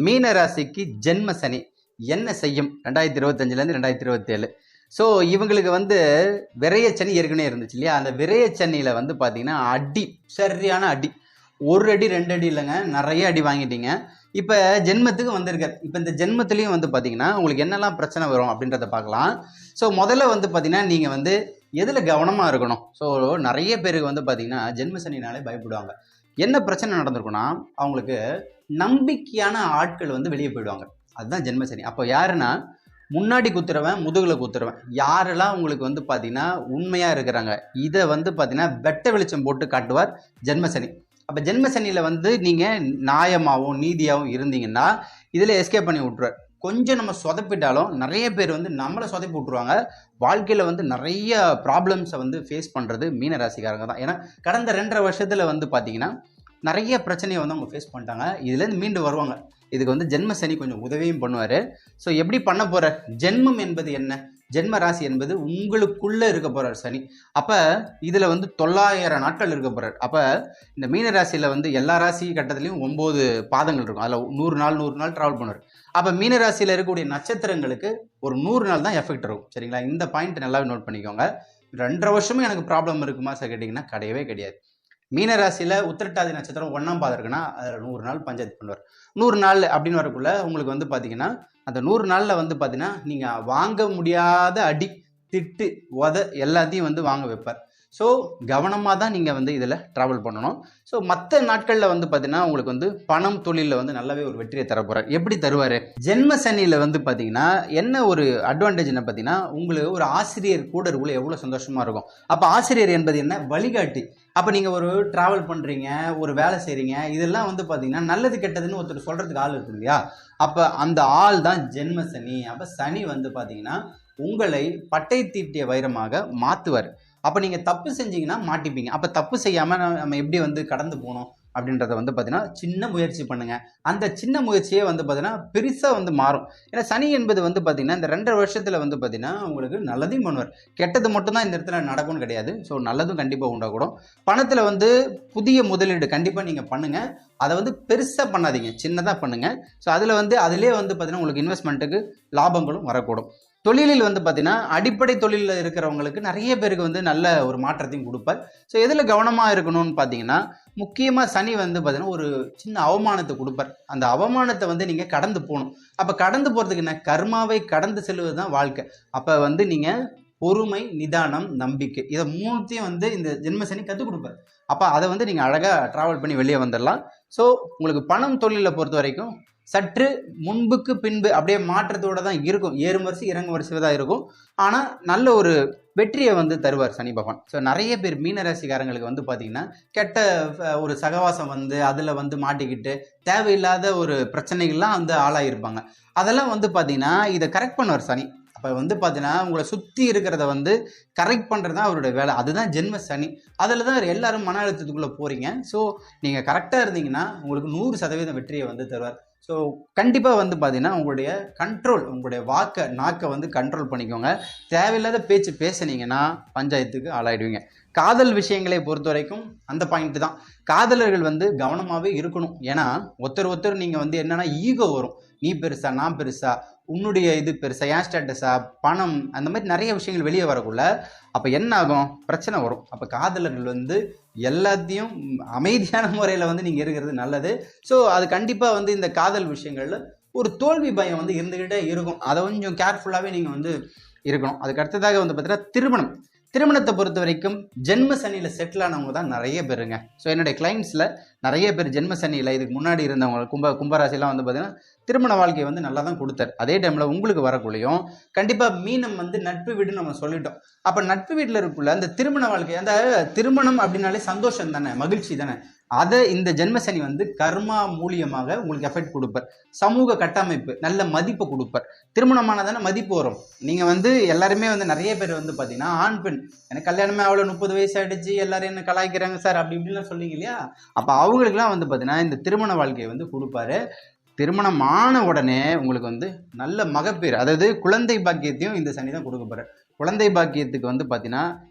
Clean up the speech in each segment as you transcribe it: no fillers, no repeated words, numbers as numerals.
மீன ராசிக்கு ஜென்ம சனி என்ன செய்யும் 2025லேருந்து 2027. ஸோ இவங்களுக்கு விரயச்சனி ஏற்கனவே இருந்துச்சு இல்லையா? அந்த விரயச்சனியில் பார்த்தீங்கன்னா அடி, சரியான அடி. 1 அடி 2 அடி இல்லைங்க, நிறைய அடி வாங்கிட்டீங்க. இப்போ ஜென்மத்துக்கு வந்திருக்காரு. இப்போ இந்த ஜென்மத்திலையும் பார்த்தீங்கன்னா உங்களுக்கு என்னெல்லாம் பிரச்சனை வரும் அப்படின்றத பார்க்கலாம். ஸோ முதல்ல பார்த்தீங்கன்னா நீங்கள் எதில் கவனமாக இருக்கணும். ஸோ நிறைய பேருக்கு பார்த்தீங்கன்னா ஜென்ம சனினாலே பயப்படுவாங்க. என்ன பிரச்சனை நடந்திருக்குன்னா, அவங்களுக்கு நம்பிக்கையான ஆட்கள் வெளியே போயிடுவாங்க. அதுதான் ஜென்ம சனி. அப்போ யாருன்னா, முன்னாடி குத்துறவன் முதுகுல குத்துறவன், யாரெல்லாம் உங்களுக்கு பார்த்தீங்கன்னா உண்மையாக இருக்கிறாங்க, இதை பார்த்தீங்கன்னா வெட்ட வெளிச்சம் போட்டு காட்டுவார் ஜென்ம சனி. அப்போ ஜென்ம சனியில் நீங்கள் நியாயமாகவும் நீதியாகவும் இருந்தீங்கன்னா இதில் எஸ்கேப் பண்ணி விட்டுருவார். கொஞ்சம் நம்ம சொதப்பிட்டாலும் நிறைய பேர் நம்மளை சொதப்பி விட்டுருவாங்க. வாழ்க்கையில் நிறைய ப்ராப்ளம்ஸை ஃபேஸ் பண்ணுறது மீன ராசிக்காரங்க தான். ஏன்னா கடந்த 2.5 வருஷத்தில் பார்த்தீங்கன்னா நிறைய பிரச்சனையை அவங்க ஃபேஸ் பண்ணிட்டாங்க. இதுலேருந்து மீண்டு வருவாங்க. இதுக்கு ஜென்ம சனி கொஞ்சம் உதவியும் பண்ணுவார். ஸோ எப்படி பண்ண போகிறார்? ஜென்மம் என்பது என்ன? ஜென்ம ராசி என்பது உங்களுக்குள்ளே இருக்க போகிறார் சனி. அப்போ இதில் 900 நாட்கள் இருக்க போகிறார். அப்போ இந்த மீன ராசியில் எல்லா ராசி கட்டத்துலேயும் 9 பாதங்கள் இருக்கும். அதில் 100 நாள் ட்ராவல் பண்ணுவார். அப்போ மீன ராசியில் இருக்கக்கூடிய நட்சத்திரங்களுக்கு ஒரு 100 நாள் தான் எஃபெக்ட் இருக்கும். சரிங்களா? இந்த பாயிண்ட் நல்லாவே நோட் பண்ணிக்கோங்க. 2.5 வருஷமும் எனக்கு ப்ராப்ளம் இருக்குமா சார் கேட்டிங்கன்னா கிடையவே கிடையாது. மீன ராசியில் உத்திரட்டாதி நட்சத்திரம் 1ஆம் பாதம் இருக்குன்னா அதில் 100 நாள் பஞ்சாயத்து பண்ணுவார். 100 நாள் அப்படின்னு வரக்குள்ள உங்களுக்கு பார்த்தீங்கன்னா அந்த 100 நாளில் பார்த்தீங்கன்னா நீங்கள் வாங்க முடியாத அடி, திட்டு, உத எல்லாத்தையும் வாங்க வைப்பார். ஸோ கவனமாக தான் நீங்கள் இதில் ட்ராவல் பண்ணணும். ஸோ மற்ற நாட்களில் பார்த்தீங்கன்னா உங்களுக்கு பணம் தொழிலில் நல்லாவே ஒரு வெற்றியை தர போகிறார். எப்படி தருவார்? ஜென்ம சனியில் பார்த்தீங்கன்னா என்ன ஒரு அட்வான்டேஜ்னு பார்த்தீங்கன்னா, உங்களுக்கு ஒரு ஆசிரியர் கூட இருக்குள்ள எவ்வளோ சந்தோஷமாக இருக்கும். அப்போ ஆசிரியர் என்பது என்ன? வழிகாட்டி. அப்போ நீங்கள் ஒரு ட்ராவல் பண்ணுறீங்க, ஒரு வேலை செய்கிறீங்க, இதெல்லாம் பார்த்தீங்கன்னா நல்லது கெட்டதுன்னு ஒருத்தர் சொல்கிறதுக்கு ஆள் இருக்கு இல்லையா? அப்போ அந்த ஆள் தான் ஜென்ம சனி. அப்போ சனி பார்த்தீங்கன்னா உங்களை பட்டை தீட்டிய வைரமாக மாற்றுவார். அப்போ நீங்கள் தப்பு செஞ்சீங்கன்னா மாட்டிப்பீங்க. அப்போ தப்பு செய்யாமல் நம்ம எப்படி கடந்து போகணும் அப்படின்றத பார்த்தீங்கன்னா சின்ன முயற்சி பண்ணுங்க. அந்த சின்ன முயற்சியே பார்த்தீங்கன்னா பெருசாக மாறும். ஏன்னா சனி என்பது பார்த்தீங்கன்னா இந்த 2.5 வருஷத்தில் பார்த்தீங்கன்னா உங்களுக்கு நல்லதையும் பண்ணுவார். கெட்டது மட்டும்தான் இந்த இடத்துல நடக்கும்னு கிடையாது. ஸோ நல்லதும் கண்டிப்பாக உண்டாகக்கூடும். பணத்தில் புதிய முதலீடு கண்டிப்பாக நீங்கள் பண்ணுங்கள். அதை பெருசாக பண்ணாதீங்க, சின்னதாக பண்ணுங்கள். ஸோ அதில் அதிலே பார்த்தீங்கன்னா உங்களுக்கு இன்வெஸ்ட்மெண்ட்டுக்கு லாபங்களும் வரக்கூடும். தொழிலில் பார்த்தீங்கன்னா அடிப்படை தொழிலில் இருக்கிறவங்களுக்கு நிறைய பேருக்கு நல்ல ஒரு மாற்றத்தையும் கொடுப்பார். ஸோ எதில் கவனமாக இருக்கணும்னு பார்த்தீங்கன்னா, முக்கியமாக சனி பார்த்தீங்கன்னா ஒரு சின்ன அவமானத்தை கொடுப்பார். அந்த அவமானத்தை நீங்கள் கடந்து போகணும். அப்போ கடந்து போகிறதுக்கு என்ன? கர்மாவை கடந்து செல்வது தான் வாழ்க்கை. அப்போ நீங்கள் பொறுமை, நிதானம், நம்பிக்கை, இதை 3த்தையும் இந்த ஜென்ம சனி கற்றுக் கொடுப்பார். அப்போ அதை நீங்கள் அழகாக ட்ராவல் பண்ணி வெளியே வந்துடலாம். ஸோ உங்களுக்கு பணம் தொழிலை பொறுத்த வரைக்கும் சற்று முன்புக்கு பின்பு அப்படியே மாற்றத்தோடு தான் இருக்கும். ஏறும் வரிசை இறங்கும் வரிசை தான் இருக்கும். ஆனால் நல்ல ஒரு வெற்றியை தருவார் சனி பகவான். ஸோ நிறைய பேர் மீனராசிக்காரங்களுக்கு பார்த்தீங்கன்னா கெட்ட ஒரு சகவாசம் அதில் மாட்டிக்கிட்டு தேவையில்லாத ஒரு பிரச்சனைகள்லாம் ஆளாயிருப்பாங்க. அதெல்லாம் பார்த்தீங்கன்னா இதை கரெக்ட் பண்ணுவார் சனி. அப்போ பார்த்தீங்கன்னா உங்களை சுற்றி இருக்கிறத கரெக்ட் பண்ணுறது தான் அவருடைய வேலை. அதுதான் ஜென்ம சனி. அதில் தான் எல்லாரும் மன அழுத்தத்துக்குள்ளே போகிறீங்க. ஸோ நீங்கள் கரெக்டாக இருந்தீங்கன்னா உங்களுக்கு 100% வெற்றியை தருவார். ஸோ கண்டிப்பாக பார்த்தீங்கன்னா உங்களுடைய கண்ட்ரோல், உங்களுடைய நாக்கை கண்ட்ரோல் பண்ணிக்கோங்க. தேவையில்லாத பேச்சு பேசுனீங்கன்னா பஞ்சாயத்துக்கு ஆளாயிடுவீங்க. காதல் விஷயங்களை பொறுத்த வரைக்கும் அந்த பாயிண்ட் தான். காதலர்கள் கவனமாகவே இருக்கணும். ஏன்னா ஒருத்தர் நீங்கள் என்னென்னா ஈகோ வரும். நீ பெருசா, நான் பெருசா, உன்னுடைய இது பெருசா, ஏன் ஸ்டேட்டஸா, பணம், அந்த மாதிரி நிறைய விஷயங்கள் வெளியே வரக்குள்ள அப்போ என்ன ஆகும்? பிரச்சனை வரும். அப்போ காதலர்கள் எல்லாத்தையும் அமைதியான முறையில் நீங்கள் இருக்கிறது நல்லது. ஸோ அது கண்டிப்பாக இந்த காதல் விஷயங்களில் ஒரு தோல்வி பயம் இருந்துக்கிட்டே இருக்கும். அதை கொஞ்சம் கேர்ஃபுல்லாகவே நீங்கள் இருக்கணும். அதுக்கு அடுத்ததாக பார்த்தீங்கன்னா திருமணத்தை பொறுத்த வரைக்கும் ஜென்ம சனியில் செட்டில் ஆனவங்க தான் நிறைய பேருங்க. ஸோ என்னுடைய கிளைண்ட்ஸில் நிறைய பேர் ஜென்ம சனியில் இதுக்கு முன்னாடி இருந்தவங்க கும்பராசிலாம் பார்த்தீங்கன்னா திருமண வாழ்க்கையை நல்லா தான் கொடுத்தார். அதே டைமில் உங்களுக்கு வரக்குள்ளையும் கண்டிப்பாக மீனம் நட்பு வீடுன்னு நம்ம சொல்லிட்டோம். அப்போ நட்பு வீட்டில் இருக்குள்ள அந்த திருமண வாழ்க்கை, அந்த திருமணம் அப்படின்னாலே சந்தோஷம் தானே, மகிழ்ச்சி தானே. அதை இந்த ஜென்ம சனி கர்மா மூலியமாக உங்களுக்கு எஃபெக்ட் கொடுப்பார். சமூக கட்டமைப்பு, நல்ல மதிப்பை கொடுப்பார். திருமணமானதானே மதிப்பு வரும். நீங்கள் எல்லாருமே நிறைய பேர் பார்த்தீங்கன்னா ஆண் பெண் எனக்கு கல்யாணமே அவ்வளோ 30 வயசு ஆகிடுச்சு, எல்லாரும் என்ன கலாய்க்கிறாங்க சார் அப்படி இப்படிலாம் சொல்லிங்க இல்லையா? அப்போ அவங்களுக்குலாம் பார்த்தீங்கன்னா இந்த திருமண வாழ்க்கையை கொடுப்பாரு. திருமணமான உடனே உங்களுக்கு நல்ல மகப்பேறு, அதாவது குழந்தை பாக்கியத்தையும் இந்த சனி தான் கொடுக்க போகிறார். குழந்தை பாக்கியத்துக்கு பார்த்தீங்கன்னா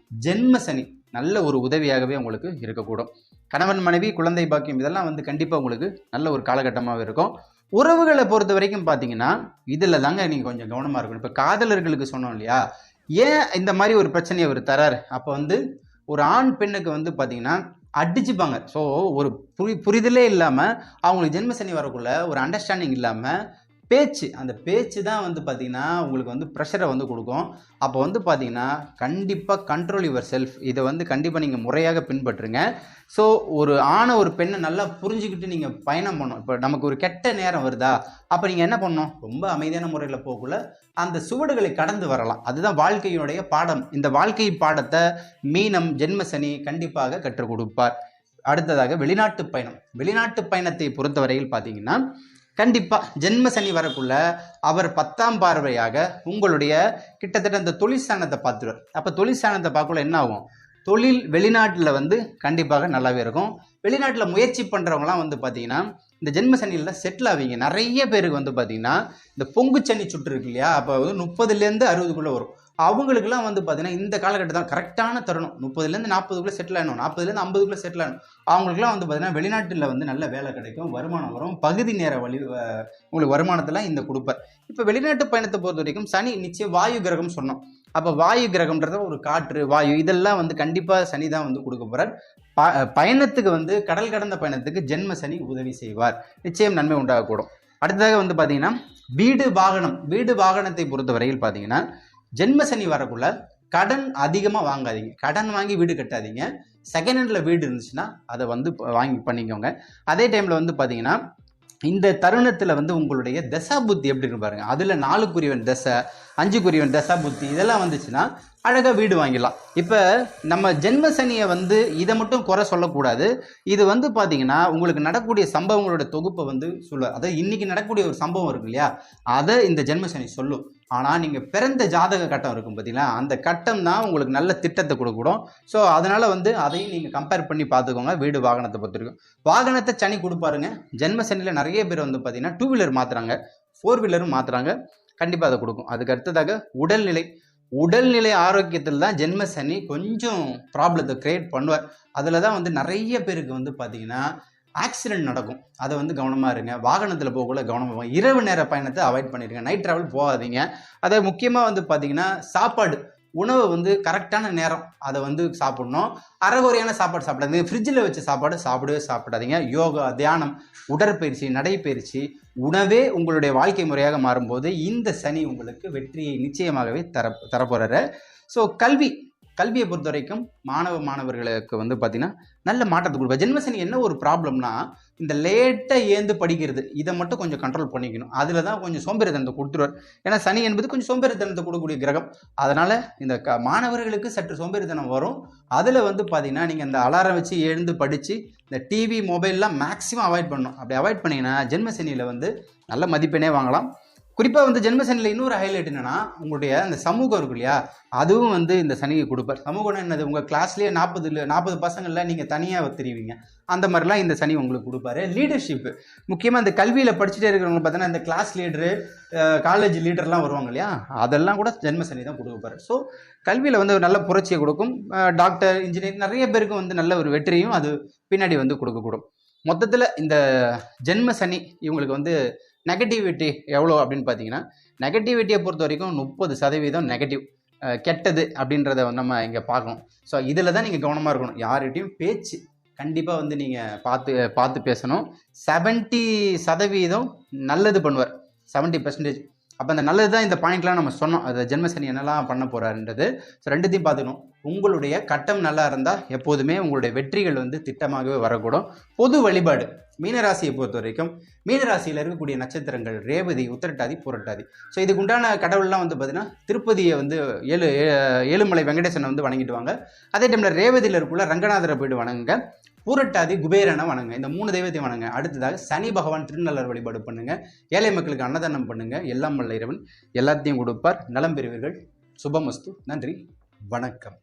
ஜென்ம சனி நல்ல ஒரு உதவியாகவே உங்களுக்கு இருக்கக்கூடும். கணவன் மனைவி குழந்தை பாக்கியம் இதெல்லாம் கண்டிப்பாக உங்களுக்கு நல்ல ஒரு காலகட்டமாகவே இருக்கும். உறவுகளை பொறுத்த வரைக்கும் பார்த்தீங்கன்னா இதில் தாங்க நீங்கள் கொஞ்சம் கவனமாக இருக்கணும். இப்போ காதலர்களுக்கு சொன்னோம் இல்லையா, ஏன் இந்த மாதிரி ஒரு பிரச்சனையை அவர் தராரு, அப்போ வந்து ஒரு ஆண் பெண்ணுக்கு வந்து பார்த்தீங்கன்னா அடிச்சுப்பாங்க. ஸோ ஒரு புரிதலே இல்லாமல் அவங்களுக்கு ஜென்ம சனி வரக்குள்ள ஒரு அண்டர்ஸ்டாண்டிங் இல்லாமல் பேச்சு, அந்த பேச்சு தான் வந்து பார்த்தீங்கன்னா உங்களுக்கு வந்து ப்ரெஷரை வந்து கொடுக்கும். அப்போ வந்து பார்த்தீங்கன்னா கண்டிப்பாக கண்ட்ரோல் யுவர் செல்ஃப். இதை வந்து கண்டிப்பாக நீங்கள் முறையாக பின்பற்றுங்க. ஸோ ஒரு ஆணை ஒரு பெண்ணை நல்லா புரிஞ்சுக்கிட்டு நீங்கள் பயணம் பண்ணணும். இப்போ நமக்கு ஒரு கெட்ட நேரம் வருதா, அப்போ நீங்கள் என்ன பண்ணணும், ரொம்ப அமைதியான முறையில் போகக்குள்ள அந்த சுவடுகளை கடந்து வரலாம். அதுதான் வாழ்க்கையினுடைய பாடம். இந்த வாழ்க்கை பாடத்தை மீனம் ஜென்ம சனி கண்டிப்பாக கற்றுக் கொடுப்பார். அடுத்ததாக வெளிநாட்டு பயணம். வெளிநாட்டு பயணத்தை பொறுத்தவரையில் பார்த்தீங்கன்னா கண்டிப்பாக ஜென்ம சனி வரக்குள்ள அவர் 10ஆம் பார்வையாக உங்களுடைய கிட்டத்தட்ட அந்த தொழிற்சானத்தை பார்த்துருவார். அப்போ தொழிற்சானத்தை பார்க்கல என்ன ஆகும், தொழில் வெளிநாட்டில் வந்து கண்டிப்பாக நல்லாவே இருக்கும். வெளிநாட்டில் முயற்சி பண்ணுறவங்களாம் வந்து பார்த்தீங்கன்னா இந்த ஜென்ம சனியில் செட்டில் ஆவீங்க. நிறைய பேருக்கு வந்து பார்த்தீங்கன்னா இந்த பொங்கு சனி சுட்டு இருக்கு இல்லையா, அப்போ வந்து 30லேருந்து 60க்குள்ளே வரும். அவங்களுக்குலாம் வந்து பார்த்தீங்கன்னா இந்த காலகட்டம் தான் கரெக்டான தருணம். 30லேருந்து 40க்குள்ளே செட்டில் ஆகணும், 40லேருந்து 50க்குள்ளே செட்டில் ஆகணும். அவங்களுக்குலாம் வந்து பார்த்தீங்கன்னா வெளிநாட்டில் வந்து நல்ல வேலை கிடைக்கும், வருமானம் வரும், பகுதி நேர உங்களுக்கு வருமானத்தில் இந்த கொடுப்பார். இப்போ வெளிநாட்டு பயணத்தை பொறுத்த வரைக்கும் சனி நிச்சயம் வாயு கிரகம் சொன்னோம். அப்போ வாயு கிரகம்ன்றத ஒரு காற்று வாயு இதெல்லாம் வந்து கண்டிப்பாக சனி தான் வந்து கொடுக்க போகிறார். பயணத்துக்கு வந்து கடல் கடந்த பயணத்துக்கு ஜென்ம சனி உதவி செய்வார், நிச்சயம் நன்மை உண்டாகக்கூடும். அடுத்ததாக வந்து பார்த்தீங்கன்னா வீடு வாகனம். வீடு வாகனத்தை பொறுத்தவரையில் பார்த்தீங்கன்னா ஜென்ம சனி வரக்குள்ள கடன் அதிகமாக வாங்காதீங்க, கடன் வாங்கி வீடு கட்டாதீங்க. செகண்ட் ஹேண்டில் வீடு இருந்துச்சுன்னா அதை வந்து வாங்கி பண்ணிக்கோங்க. அதே டைமில் வந்து பார்த்தீங்கன்னா இந்த தருணத்தில் வந்து உங்களுடைய தசா புத்தி எப்படி இருக்கு பாருங்க, அதில் 4க்குரியவன் தசை 5க்குரியவன் தசா புத்தி இதெல்லாம் வந்துச்சுன்னா அழகாக வீடு வாங்கிடலாம். இப்போ நம்ம ஜென்ம சனியை வந்து இதை மட்டும் குறை சொல்லக்கூடாது. இது வந்து பார்த்தீங்கன்னா உங்களுக்கு நடக்கக்கூடிய சம்பவங்களோட தொகுப்பை வந்து சொல்லுவார். அதாவது இன்னைக்கு நடக்கக்கூடிய ஒரு சம்பவம் இருக்கு இல்லையா, அதை இந்த ஜென்ம சனி சொல்லும். ஆனால் நீங்கள் பிறந்த ஜாதக கட்டம் இருக்கும் பார்த்தீங்களா, அந்த கட்டம் தான் உங்களுக்கு நல்ல திட்டத்தை கொடுக்கூடும். ஸோ அதனால் வந்து அதையும் நீங்கள் கம்பேர் பண்ணி பார்த்துக்கோங்க. வீடு வாகனத்தை பொறுத்திருக்கும் வாகனத்தை சனி கொடுப்பாருங்க. ஜென்ம சனியில் நிறைய பேர் வந்து பார்த்தீங்கன்னா 2 வீலர் மாற்றுறாங்க, 4 வீலரும் மாற்றுறாங்க, கண்டிப்பாக அதை கொடுக்கும். அதுக்கு அடுத்ததாக உடல்நிலை ஆரோக்கியத்தில் தான் ஜென்ம சனி கொஞ்சம் ப்ராப்ளத்தை கிரியேட் பண்ணுவார். அதில் தான் வந்து நிறைய பேருக்கு வந்து பார்த்தீங்கன்னா ஆக்சிடென்ட் நடக்கும். அதை வந்து கவனமாக இருங்க. வாகனத்தில் போகக்குள்ள கவனமாக, இரவு நேர பயணத்தை அவாய்ட் பண்ணிடுங்க, நைட் ட்ராவல் போகாதீங்க. அதை முக்கியமாக வந்து பார்த்தீங்கன்னா சாப்பாடு உணவை வந்து கரெக்டான நேரம் அதை வந்து சாப்பிடணும். அரைகுறையான சாப்பாடு சாப்பிடாதீங்க, ஃப்ரிட்ஜில் வச்ச சாப்பாடு சாப்பிடாதீங்க. யோகா, தியானம், உடற்பயிற்சி, நடைப்பயிற்சி, உணவே உங்களுடைய வாழ்க்கை முறையாக மாறும்போது இந்த சனி உங்களுக்கு வெற்றியை நிச்சயமாகவே தரப்போறாரு. ஸோ கல்வியை பொறுத்த வரைக்கும் மாணவர்களுக்கு வந்து பார்த்தீங்கன்னா நல்ல மாற்றத்தை கொடுப்பா. ஜென்மசனி என்ன ஒரு ப்ராப்ளம்னா இந்த லேட்டாக ஏந்து படிக்கிறது, இதை மட்டும் கொஞ்சம் கண்ட்ரோல் பண்ணிக்கணும். அதில் தான் கொஞ்சம் சோம்பேறித்தனத்தை கொடுத்துருவார். ஏன்னா சனி என்பது கொஞ்சம் சோம்பேறித்தனத்தை கொடுக்கக்கூடிய கிரகம். அதனால் இந்த மாணவர்களுக்கு சற்று சோம்பேறித்தனம் வரும். அதில் வந்து பார்த்தீங்கன்னா நீங்கள் இந்த அலாரம் வச்சு எழுந்து படித்து இந்த டிவி மொபைல்லாம் மேக்ஸிமம் அவாய்ட் பண்ணணும். அப்படி அவாய்ட் பண்ணிங்கன்னா ஜென்மசனியில் வந்து நல்ல மதிப்பெண்ணே வாங்கலாம். குறிப்பாக வந்து ஜென்மசனியில் இன்னொரு ஹைலைட் என்னன்னா உங்களுடைய அந்த சமூகம் இருக்கு இல்லையா, அதுவும் வந்து இந்த சனியை கொடுப்பார். சமூகம்னா என்னது, உங்கள் கிளாஸ்லேயே 40 பசங்களில் நீங்கள் தனியாக தெரிவிங்க, அந்த மாதிரிலாம் இந்த சனி உங்களுக்கு கொடுப்பாரு. லீடர்ஷிப் முக்கியமாக இந்த கல்வியில் படிச்சுட்டே இருக்கிறவங்க பார்த்தீங்கன்னா இந்த கிளாஸ் லீடரு, காலேஜ் லீடர்லாம் வருவாங்க இல்லையா, அதெல்லாம் கூட ஜென்ம சனி தான் கொடுப்பாரு. ஸோ கல்வியில் வந்து நல்ல புரட்சியை கொடுக்கும். டாக்டர், இன்ஜினியர் நிறைய பேருக்கு வந்து நல்ல ஒரு வெற்றியும் அது பின்னாடி வந்து கொடுக்கக்கூடும். மொத்தத்தில் இந்த ஜென்ம சனி இவங்களுக்கு வந்து நெகட்டிவிட்டி எவ்வளோ அப்படின்னு பார்த்தீங்கன்னா, நெகட்டிவிட்டியை பொறுத்த வரைக்கும் 30% நெகட்டிவ், கெட்டது அப்படின்றத நம்ம இங்கே பார்க்கணும். ஸோ இதில் தான் நீங்கள் கவனமாக இருக்கணும். யார்கிட்டையும் பேச்சு கண்டிப்பாக வந்து நீங்கள் பார்த்து பேசணும். 70% நல்லது பண்ணுவார், 70%. அப்போ அந்த நல்லது தான் இந்த பாயிண்ட்லாம் நம்ம சொன்னோம். அது ஜென்மசனி என்னெல்லாம் பண்ண போகிறாருன்றது. ஸோ ரெண்டுத்தையும் பார்த்துக்கணும். உங்களுடைய கட்டம் நல்லா இருந்தால் எப்போதுமே உங்களுடைய வெற்றிகள் வந்து திட்டமாகவே வரக்கூடும். பொது வழிபாடு மீனராசியை பொறுத்த வரைக்கும் மீனராசியில் இருக்கக்கூடிய நட்சத்திரங்கள் ரேவதி, உத்திரட்டாதி, புரட்டாதி. ஸோ இதுக்கு உண்டான கடவுள்லாம் வந்து பார்த்தீங்கன்னா திருப்பதியை வந்து ஏழுமலை வெங்கடேசனை வந்து வணங்கிட்டு வாங்க. அதே டைமில் ரேவதியில் இருக்குள்ள ரங்கநாதரை போய்ட்டு வணங்குங்க. பூரட்டாதி குபேரனை வணங்க. இந்த 3 தெய்வத்தையும் வணங்க. அடுத்ததாக சனி பகவான் திருநள்ளர் வழிபாடு பண்ணுங்க. ஏழை மக்களுக்கு அன்னதானம் பண்ணுங்க. எல்லாம் வல்ல இறைவன் எல்லாத்தையும் கொடுப்பார். நலம் பெறுவீர்கள். சுபமஸ்து. நன்றி, வணக்கம்.